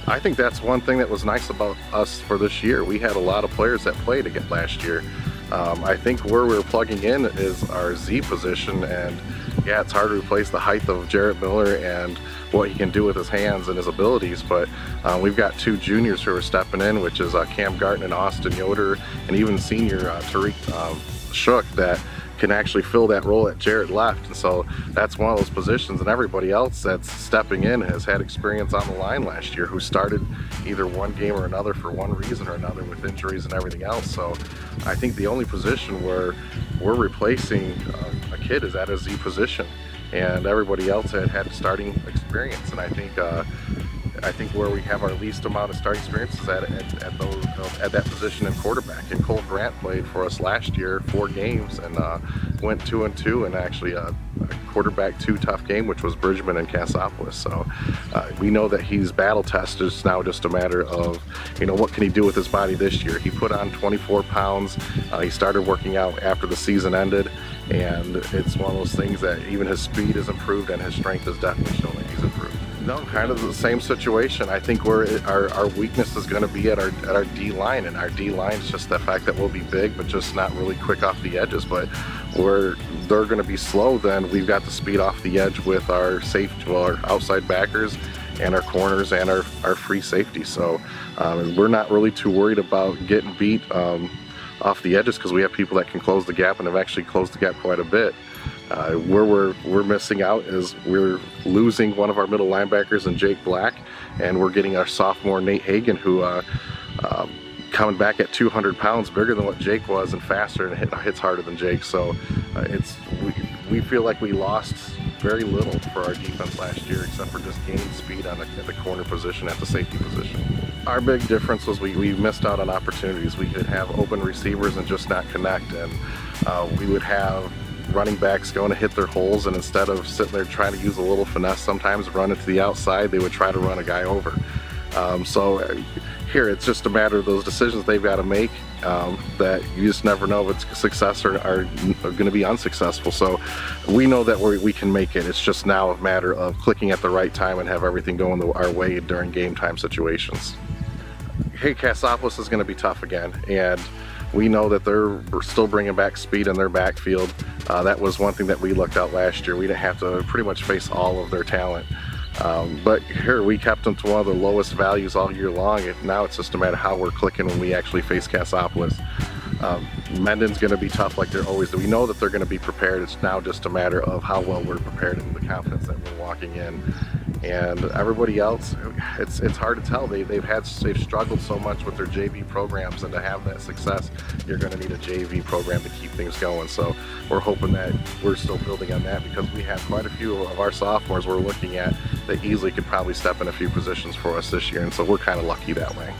I think that's one thing that was nice about us for this year. We had a lot of players that played again last year. I think where we're plugging in is our Z position, and yeah, it's hard to replace the height of Jarrett Miller and what he can do with his hands and his abilities, but we've got two juniors who are stepping in, which is Cam Garton and Austin Yoder, and even senior Tariq Shook, that can actually fill that role that Jarrett left. And so that's one of those positions, and everybody else that's stepping in has had experience on the line last year, who started either one game or another for one reason or another with injuries and everything else. So I think the only position where we're replacing a kid is at a Z position, and everybody else had starting experience. And I think where we have our least amount of starting experience is at that position in quarterback. And Cole Grant played for us last year 4 games and went 2-2, and actually a quarterback 2 tough game, which was Bridgman and Cassopolis. So we know that he's battle tested. It's now just a matter of, what can he do with his body this year. He put on 24 pounds. He started working out after the season ended, and it's one of those things that even his speed has improved and his strength has definitely shown that he's improved. No, kind of the same situation. I think our weakness is going to be at our D-line, and our D-line is just the fact that we'll be big but just not really quick off the edges. But where they're going to be slow, then we've got the speed off the edge with our our outside backers and our corners and our free safety. So we're not really too worried about getting beat off the edges, because we have people that can close the gap and have actually closed the gap quite a bit. Where we're missing out is we're losing one of our middle linebackers in Jake Black, and we're getting our sophomore Nate Hagan, who coming back at 200 pounds, bigger than what Jake was and faster, and hits harder than Jake. So we feel like we lost very little for our defense last year, except for just gaining speed at the corner position, at the safety position. Our big difference was we missed out on opportunities. We could have open receivers and just not connect, and we would have running backs going to hit their holes, and instead of sitting there trying to use a little finesse, sometimes run it to the outside, they would try to run a guy over. Here it's just a matter of those decisions they've got to make, that you just never know if it's success or are going to be unsuccessful. So we know that we can make it. It's just now a matter of clicking at the right time and have everything going our way during game time situations. Hey, Cassopolis is going to be tough again, and we know that they're still bringing back speed in their backfield. That was one thing that we looked at last year. We didn't have to pretty much face all of their talent. But here we kept them to one of the lowest values all year long, and now it's just a matter of how we're clicking when we actually face Cassopolis. Mendon's going to be tough like they're always do. We know that they're going to be prepared. It's now just a matter of how well we're prepared and the confidence that we're walking in. And everybody else, it's hard to tell. They've struggled so much with their JV programs, and to have that success, you're going to need a JV program to keep things going. So we're hoping that we're still building on that, because we have quite a few of our sophomores we're looking at that easily could probably step in a few positions for us this year, and so we're kind of lucky that way.